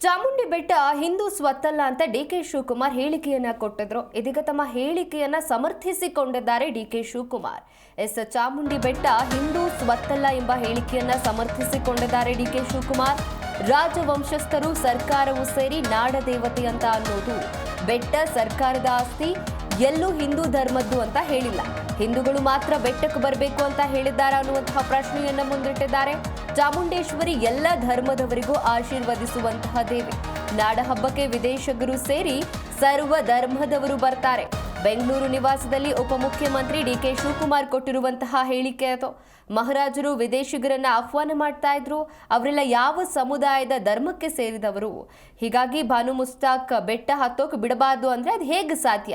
ಚಾಮುಂಡಿ ಬೆಟ್ಟ ಹಿಂದೂ ಸ್ವತ್ತಲ್ಲ ಅಂತ ಡಿಕೆ ಶಿವಕುಮಾರ್ ಹೇಳಿಕೆಯನ್ನ ಕೊಟ್ಟಿದ್ರು. ಇದೀಗ ತಮ್ಮ ಹೇಳಿಕೆಯನ್ನ ಸಮರ್ಥಿಸಿಕೊಂಡಿದ್ದಾರೆ ಡಿಕೆ ಶಿವಕುಮಾರ್. ಚಾಮುಂಡಿ ಬೆಟ್ಟ ಹಿಂದೂ ಸ್ವತ್ತಲ್ಲ ಎಂಬ ಹೇಳಿಕೆಯನ್ನ ಸಮರ್ಥಿಸಿಕೊಂಡಿದ್ದಾರೆ ಡಿಕೆ ಶಿವಕುಮಾರ್. ರಾಜವಂಶಸ್ಥರು ಸರ್ಕಾರವು ಸೇರಿ ನಾಡ ದೇವತೆ ಅಂತ ಅನ್ನೋದು ಬೆಟ್ಟ ಸರ್ಕಾರದ ಆಸ್ತಿ, ಎಲ್ಲೂ ಹಿಂದೂ ಧರ್ಮದ್ದು ಅಂತ ಹೇಳಿಲ್ಲ. ಹಿಂದೂಗಳು ಮಾತ್ರ ಬೆಟ್ಟಕ್ಕೆ ಬರಬೇಕು ಅಂತ ಹೇಳಿದ್ದಾರೆ ಅನ್ನುವಂತಹ ಪ್ರಶ್ನೆಯನ್ನ ಮುಂದಿಟ್ಟಿದ್ದಾರೆ. ಚಾಮುಂಡೇಶ್ವರಿ ಎಲ್ಲ ಧರ್ಮದವರಿಗೂ ಆಶೀರ್ವದಿಸುವಂತಹ ದೇವಿ. ನಾಡ ಹಬ್ಬಕ್ಕೆ ವಿದೇಶಿಗರು ಸೇರಿ ಸರ್ವ ಧರ್ಮದವರು ಬರ್ತಾರೆ. ಬೆಂಗಳೂರು ನಿವಾಸದಲ್ಲಿ ಉಪಮುಖ್ಯಮಂತ್ರಿ ಡಿಕೆ ಶಿವಕುಮಾರ್ ಕೊಟ್ಟಿರುವಂತಹ ಹೇಳಿಕೆ ಅದು. ಮಹಾರಾಜರು ವಿದೇಶಿಗರನ್ನ ಆಹ್ವಾನ ಮಾಡ್ತಾ ಇದ್ರು. ಅವರೆಲ್ಲ ಯಾವ ಸಮುದಾಯದ ಧರ್ಮಕ್ಕೆ ಸೇರಿದವರು? ಹೀಗಾಗಿ ಬಾನು ಮುಸ್ತಾಕ್ ಬೆಟ್ಟ ಹತ್ತೋಕೆ ಬಿಡಬಾರ್ದು ಅಂದ್ರೆ ಅದು ಹೇಗೆ ಸಾಧ್ಯ?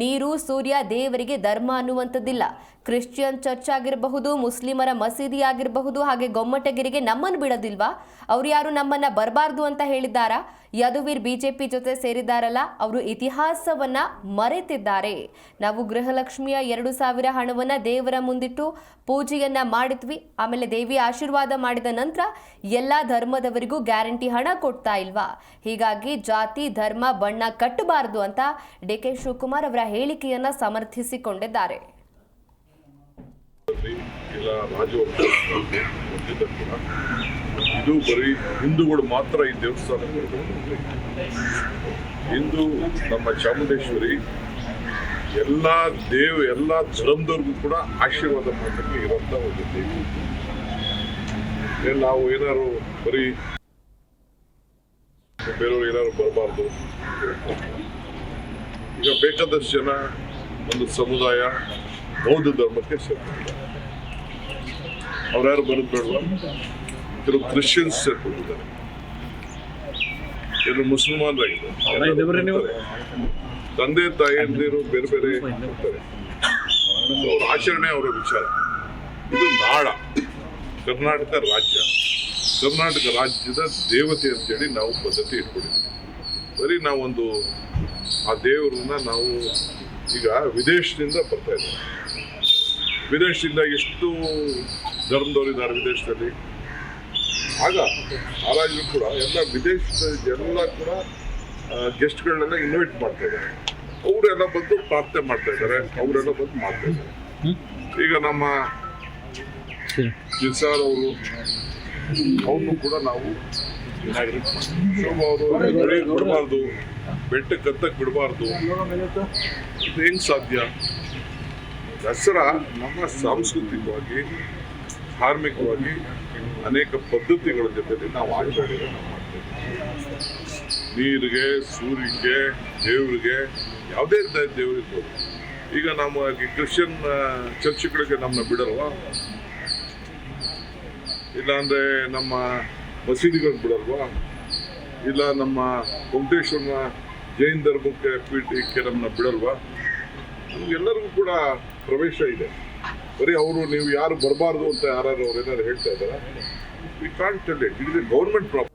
ನೀರು, ಸೂರ್ಯ, ದೇವರಿಗೆ ಧರ್ಮ ಅನ್ನುವಂಥದ್ದಿಲ್ಲ. ಕ್ರಿಶ್ಚಿಯನ್ ಚರ್ಚ್ ಆಗಿರಬಹುದು, ಮುಸ್ಲಿಮರ ಮಸೀದಿ ಆಗಿರಬಹುದು, ಹಾಗೆ ಗೊಮ್ಮಟಗಿರಿಗೆ ನಮ್ಮನ್ನು ಬಿಡೋದಿಲ್ವಾ? ಅವ್ರು ಯಾರು ನಮ್ಮನ್ನ ಬರಬಾರ್ದು ಅಂತ ಹೇಳಿದ್ದಾರಾ? ಯದುವೀರ್ ಬಿಜೆಪಿ ಜೊತೆ ಸೇರಿದಾರಲ್ಲ, ಅವರು ಇತಿಹಾಸವನ್ನ ಮರೆತಿದ್ದಾರೆ. ನಾವು ಗೃಹಲಕ್ಷ್ಮಿಯ 2,000 ಹಣವನ್ನ ದೇವರ ಮುಂದಿಟ್ಟು ಪೂಜೆಯನ್ನ ಮಾಡಿದ್ವಿ. ಆಮೇಲೆ ದೇವಿ ಆಶೀರ್ವಾದ ಮಾಡಿದ ನಂತರ ಎಲ್ಲಾ ಧರ್ಮದವರಿಗೂ ಗ್ಯಾರಂಟಿ ಹಣ ಕೊಡ್ತಾ ಇಲ್ವಾ? ಹೀಗಾಗಿ ಜಾತಿ, ಧರ್ಮ, ಬಣ್ಣ ಕಟ್ಟಬಾರದು ಅಂತ ಡಿಕೆ ಶಿವಕುಮಾರ್ ಅವರ ಹೇಳಿಕೆಯನ್ನ ಸಮರ್ಥಿಸಿಕೊಂಡಿದ್ದಾರೆ. ಇದು ಬರೀ ಹಿಂದೂಗಳು ಮಾತ್ರ ಈ ದೇವಸ್ಥಾನ. ಹಿಂದೂ ನಮ್ಮ ಚಾಮುಂಡೇಶ್ವರಿ ಎಲ್ಲ ಧರ್ಮದವ್ರಿಗೂ ಕೂಡ ಆಶೀರ್ವಾದ ಮಾಡಲಿಕ್ಕೆ ಇರುವಂತ ಒಂದು ದೇವಿ. ನಾವು ಏನಾದ್ರು ಬರೀ ಬೇರೆಯವ್ರು ಏನಾದ್ರು ಬರಬಾರ್ದು. ಈಗ ಬೇಕಾದಷ್ಟು ಜನ ಒಂದು ಸಮುದಾಯ ಬೌದ್ಧ ಧರ್ಮಕ್ಕೆ ಸೇರ್ತಾರೆ. ಅವ್ರ್ಯಾರು ಬರೋದು ಬೇಡವಾ? ಕೆಲವು ಕ್ರಿಶ್ಚಿಯನ್ಸ್ ಸೇರ್ಕೊಂಡಿದ್ದಾರೆ, ಕೆಲವು ಮುಸಲ್ಮಾನರಾಗಿದ್ದಾರೆ. ತಂದೆ ತಾಯಿಯಂದಿರು ಬೇರೆ ಬೇರೆ ಇರ್ತಾರೆ. ಅವ್ರ ಆಚರಣೆ ಅವರ ವಿಚಾರ. ಇದು ನಾಡ, ಕರ್ನಾಟಕ ರಾಜ್ಯ. ಕರ್ನಾಟಕ ರಾಜ್ಯದ ದೇವತೆ ಅಂತೇಳಿ ನಾವು ಪದ್ಧತಿ ಇಟ್ಕೊಂಡಿದ್ದೀವಿ. ಬರೀ ನಾವೊಂದು ಆ ದೇವರನ್ನ ನಾವು ಈಗ ವಿದೇಶದಿಂದ ಬರ್ತಾ ಇದ್ದೀವಿ. ವಿದೇಶದಿಂದ ಎಷ್ಟು ಧರ್ಮದವರಿದ್ದಾರೆ ವಿದೇಶದಲ್ಲಿ. ಆಗ ರಾಜರು ಕೂಡ ಎಲ್ಲ ವಿದೇಶದ ಎಲ್ಲ ಕೂಡ ಗೆಸ್ಟ್ಗಳನ್ನೆಲ್ಲ ಇನ್ವೈಟ್ ಮಾಡ್ತಾ ಇದ್ದಾರೆ. ಅವರೆಲ್ಲ ಬಂದು ಪ್ರಾರ್ಥನೆ ಮಾಡ್ತಾ ಇದ್ದಾರೆ, ಅವರೆಲ್ಲ ಬಂದು ಮಾಡ್ತಾ ಇದ್ದಾರೆ. ಈಗ ನಮ್ಮ ನಿಸಾರ್ ಅವರು ಅವ್ರನ್ನೂ ಕೂಡ ನಾವು ಬಿಡಬಾರ್ದು, ಬೆಟ್ಟಕ್ಕೆ ಹತ್ತಕ್ಕೆ ಬಿಡಬಾರ್ದು. ಇದು ಹೆಂಗ್ ಸಾಧ್ಯ? ದಸರಾ ನಮ್ಮ ಸಾಂಸ್ಕೃತಿಕವಾಗಿ, ಧಾರ್ಮಿಕವಾಗಿ ಅನೇಕ ಪದ್ಧತಿಗಳ ಜೊತೆಲಿ ನಾವು ಆಚರಣೆ ಮಾಡ್ತೇವೆ. ನೀರಿಗೆ, ಸೂರ್ಯಕ್ಕೆ, ದೇವರಿಗೆ, ಯಾವುದೇ ದೇವರಿರ್ಬೋದು. ಈಗ ನಮ್ಮ ಕ್ರಿಶ್ಚಿಯನ್ ಚರ್ಚ್ಗಳಿಗೆ ನಮ್ಮನ್ನ ಬಿಡಲ್ವಾ? ಇಲ್ಲಾಂದ್ರೆ ನಮ್ಮ ಮಸೀದಿಗಳಿಗೆ ಬಿಡಲ್ವಾ? ಇಲ್ಲ ನಮ್ಮ ವೆಂಕಟೇಶ್ವರನ ಜೈನ್ ಧರ್ಮಕ್ಕೆ ಪೀಠಕ್ಕೆ ನಮ್ಮನ್ನ ಬಿಡಲ್ವಾ? ನಮ್ಗೆಲ್ಲರಿಗೂ ಕೂಡ ಪ್ರವೇಶ ಇದೆ. ಬರೀ ಅವರು ನೀವು ಯಾರು ಬರಬಾರ್ದು ಅಂತ ಯಾರು ಅವ್ರು ಏನಾದ್ರು ಹೇಳ್ತಾ ಇದ್ದಾರಾ? We can't tell it. It is A government problem.